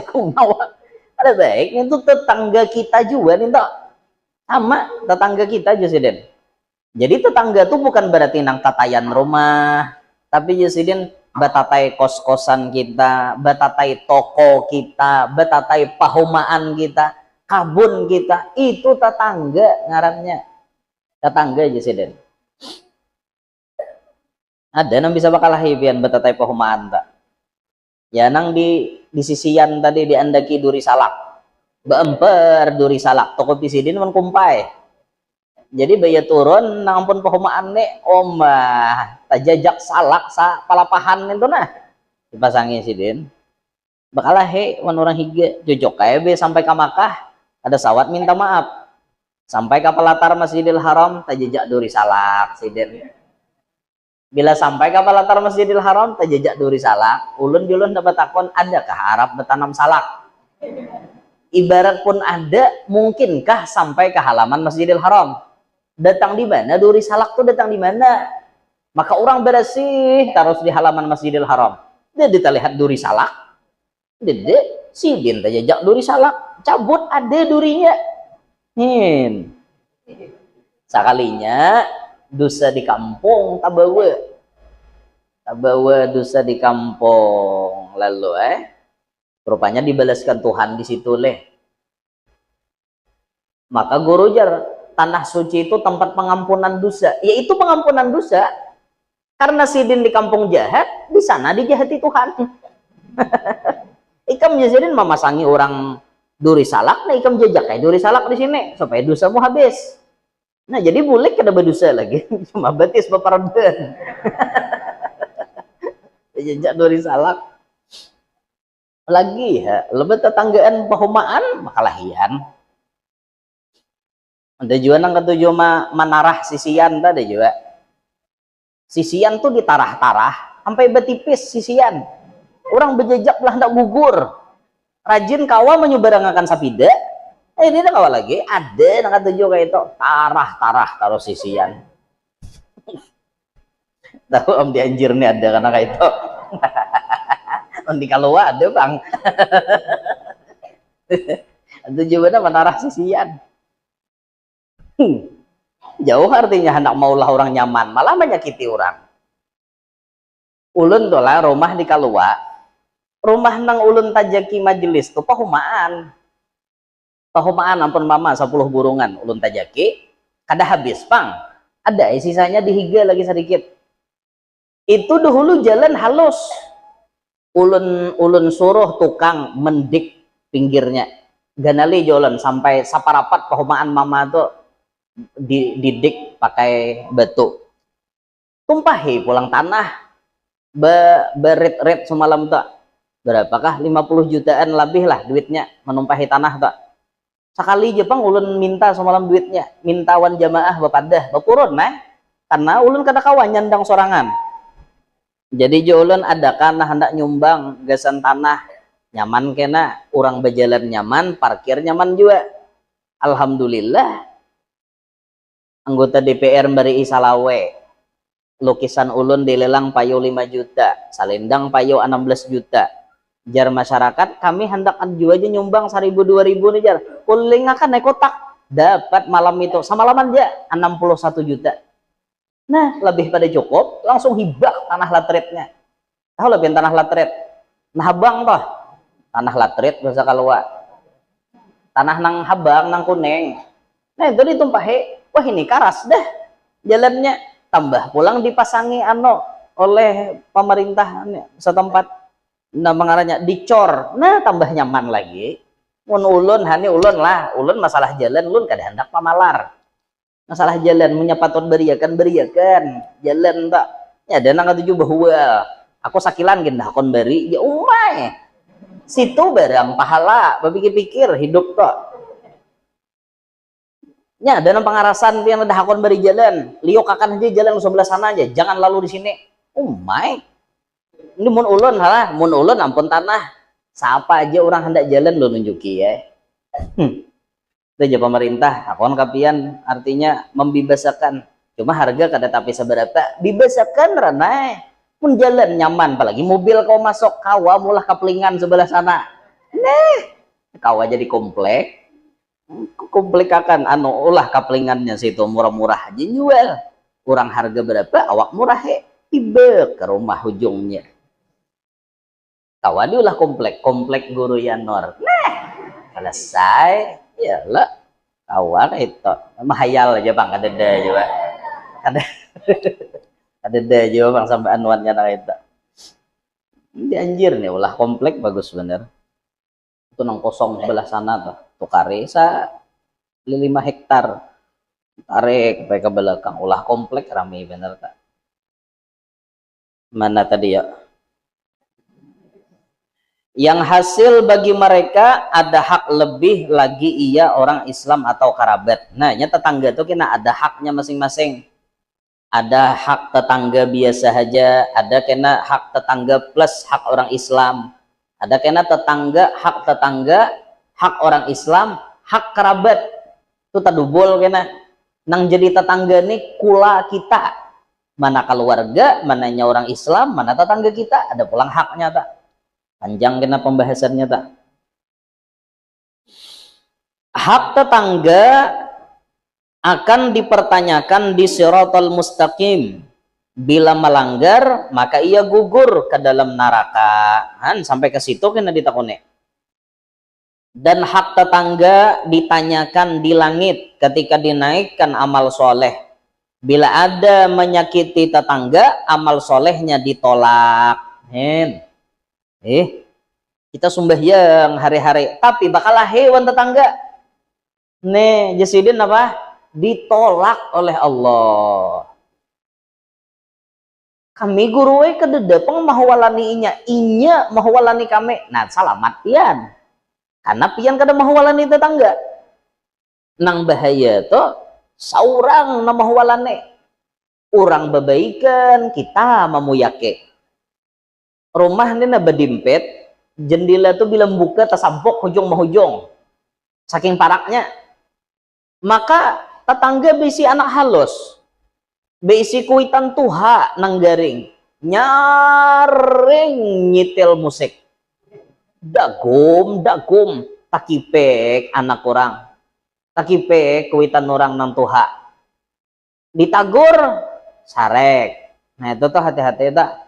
ada baik itu tetangga kita juga nih tak sama tetangga kita Jusiden. Jadi tetangga itu bukan berarti nang tatayan rumah, tapi Jusiden betatai kos-kosan kita, betatai toko kita, betatai pahumaan kita, kabun kita, itu tetangga ngarannya. Tetangga Jusiden. Ada nang bisa bakal hibian betatai pahumaan tak. Ya nang di sisian tadi diandaki duri salak. Beemper duri salak, toko pisidin man kumpai. Jadi baya turun nang ampun pahumaan nih omah tajajak salak sa palapahan itu nah dipasangi sidin bakalah wan orang higa jojok kayak be sampai ke Makkah ada sawat minta maaf sampai ke pelatar Masjidil Haram tajajak duri salak sidin bila sampai ke pelatar Masjidil Haram tajajak duri salak ulun dapat takon adakah Arab bertanam salak ibarat pun ada mungkinkah sampai ke halaman Masjidil Haram. Datang di mana duri salak tuh datang di mana? Maka orang bersih taruh di halaman Masjidil Haram. Dia lihat duri salak. Dede sidin tajajak duri salak, cabut ada durinya. Sekalinya dosa di kampung tabawa dosa di kampung lalu rupanya dibalaskan Tuhan di situ leh. Maka guru jar tanah suci itu tempat pengampunan dosa, yaitu pengampunan dosa karena sidin di kampung jahat, di sana dijahati Tuhan. Ikam jazidin memasangi orang duri salak, nah ikam jajak kayak duri salak di sini supaya dosamu habis. Nah jadi boleh kada berdosa lagi, cuma batis baparden. Jajak duri salak lagi lebih tetanggaan pahumaan makalahian. Ada juga nang ketujuh menarah sisian tadi juga. Sisian tuh ditarah-tarah sampai betipis sisian. Orang berjejak belah ndak gugur. Rajin kawa menyebarangakan sapida. Ini dah kawa lagi ada nang ketujuh kayak itu tarah-tarah taruh sisian. Tahu om di anjir nih ada karena kayak itu. Om di kalua ada bang. Ada juga menarah sisian. Jauh artinya hendak maulah orang nyaman malah menyakiti orang. Ulun tuh lah rumah di kalua rumah nang ulun tajaki majelis tuh pahumaan ampun mama 10 burungan ulun tajaki kada habis pang ada sisanya dihiga lagi sedikit itu dahulu jalan halus ulun suruh tukang mendik pinggirnya ganali jalan sampai saparapat pahumaan mama tuh didik pakai batu tumpahi pulang tanah berit-rit semalam tak berapakah 50 jutaan lebih lah duitnya menumpahi tanah tak sekali Jepang ulun minta semalam duitnya mintawan jamaah bapadah bapurun karena ulun kada kawan nyandang sorangan jadi ulun ada kana hendak nyumbang gasan tanah nyaman kena orang berjalan nyaman parkir nyaman juga alhamdulillah anggota DPR beri isalawe lukisan ulun dilelang payo 5 juta salendang payo 16 juta jar masyarakat kami hendak jual aja nyumbang 1000-2000 nih jar kuling akan naik kotak dapat malam itu semalaman aja 61 juta. Nah, lebih pada cukup, langsung hibah tanah latretnya. Tahu lebih tanah latret? Nah, habang toh. Tanah latret bahasa kalua. Tanah nang habang, nang kuning. Nah, itu ditumpahi. Wah, ini karas dah jalannya. Tambah pulang dipasangi oleh pemerintah setempat. Nah, mengarahnya dicor. Nah, tambah nyaman lagi. Mun ulun, hani ulun lah. Ulun masalah jalan, ulun kada hendak pamalar. Masalah jalan menyapatun beriakan jalan tak ya dan nang tujuh bahwa aku sakilan gendah kon beri ya umay situ barang pahala berpikir-pikir hidup tak ya dan pengarasan yang ada kon beri jalan liuk akan aja jalan sebelah sana aja jangan lalu di sini umay ini mun ulun ampun tanah siapa aja orang hendak jalan lo nunjuki ya itu aja pemerintah akon kapian artinya membebasakan cuma harga kada tapi seberapa bebasakan ranai pun jalan nyaman apalagi mobil kau masuk kawa mulah kaplingan sebelah sana kawa jadi komplek akan ulah kaplingannya situ murah-murah aja jual kurang harga berapa awak murah tiba ke rumah ujungnya kawa diulah komplek guru Yanor selesai ya lah kawan itu mahayal aja bang ada juga ada juga bang sampai anuannya nah itu di anjir nih ulah komplek bagus bener itu nang kosong sebelah sana tuh karesa 5 hektar tarik sampai ke belakang ulah komplek ramai bener tak mana tadi ya yang hasil bagi mereka ada hak lebih lagi ia orang Islam atau kerabat. Nah, tetangga tuh kena ada haknya masing-masing. Ada hak tetangga biasa saja, ada kena hak tetangga plus hak orang Islam. Ada kena hak tetangga, hak orang Islam, hak kerabat. Itu tadubul kena. Nang jadi tetangga nih kula kita. Mana keluarga, mananya orang Islam, mana tetangga kita, ada pulang haknya tak. Panjang kena pembahasannya tak hak tetangga akan dipertanyakan di Shiratal Mustaqim bila melanggar maka ia gugur ke dalam neraka sampai ke situ kena ditakoni dan hak tetangga ditanyakan di langit ketika dinaikkan amal soleh bila ada menyakiti tetangga amal solehnya ditolak kita sembahyang hari-hari tapi bakalah hewan tetangga nih jasidin apa ditolak oleh Allah kami guruwe kededepeng mahwalani inya mahwalani kami nah salamat pian karena pian kada mahwalani tetangga nang bahaya tuh saurang na mahwalani orang babaikan kita memuyake rumah ini na bedimpet jendela tuh bilang buka tersampok hujung mahujung saking paraknya maka tetangga bisi anak halus bisi kuitan tuha nang garing nyaring nyitil musik dagum takipek anak orang takipek kuitan orang nang tuha ditagur sarek nah itu tuh hati-hati tak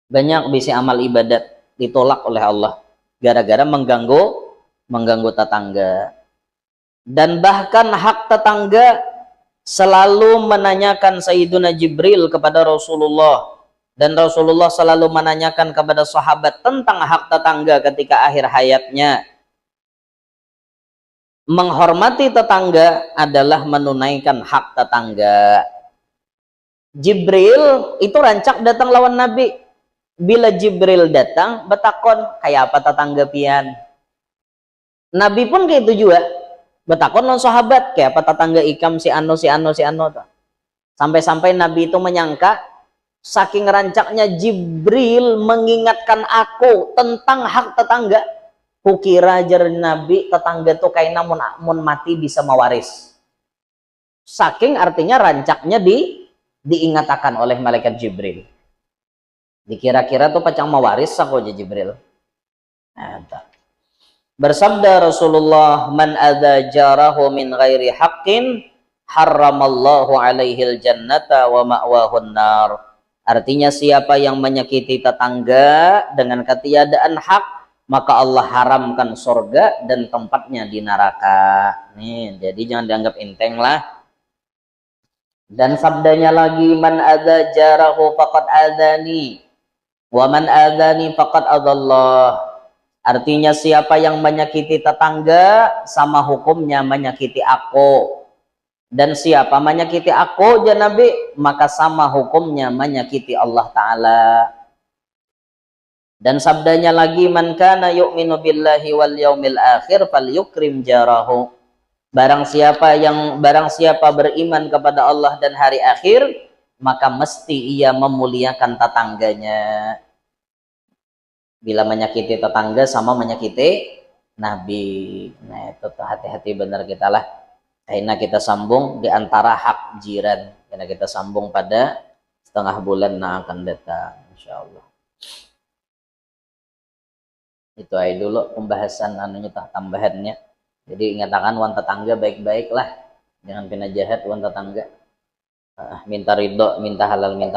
banyak bisi amal ibadat ditolak oleh Allah gara-gara mengganggu tetangga dan bahkan hak tetangga selalu menanyakan Sayyiduna Jibril kepada Rasulullah dan Rasulullah selalu menanyakan kepada sahabat tentang hak tetangga ketika akhir hayatnya menghormati tetangga adalah menunaikan hak tetangga Jibril itu rancak datang lawan Nabi bila Jibril datang betakon kayak apa tetangga pian Nabi pun kayak itu juga betakon non sahabat kayak apa tetangga ikam si ano sampai-sampai Nabi itu menyangka saking rancaknya Jibril mengingatkan aku tentang hak tetangga kukira jar Nabi tetangga tuh kayak namun mati bisa mewaris saking artinya rancaknya diingatkan oleh malaikat Jibril dikira-kira tuh pacang mewaris aku aja Jibril nah, Bersabda Rasulullah, man adza jarahu min ghairi haqqin harramallahu alaihil jannata wa ma'wahun nar. Artinya siapa yang menyakiti tetangga dengan ketiadaan hak, maka Allah haramkan surga dan tempatnya di neraka. Nih, jadi jangan dianggap enteng lah. Dan sabdanya lagi, man adza jarahu faqad adzani wa man adzani faqad adallah. Artinya siapa yang menyakiti tetangga sama hukumnya menyakiti aku. Dan siapa menyakiti aku, ya Nabi, maka sama hukumnya menyakiti Allah Ta'ala. Dan sabdanya lagi, man kana yu'minu billahi wal yaumil akhir falyukrim jarahu. Barang siapa beriman kepada Allah dan hari akhir, maka mesti ia memuliakan tetangganya. Bila menyakiti tetangga sama menyakiti Nabi. Nah, itu hati-hati benar kita lah. Karena kita sambung di antara hak jiran. Karena kita sambung pada setengah bulan yang akan datang, insyaallah. Itu aja dulu pembahasan anunya tambahannya. Jadi ingatakan wan tetangga baik-baik lah. Jangan kena jahat wan tetangga. Minta ridho, minta halal, minta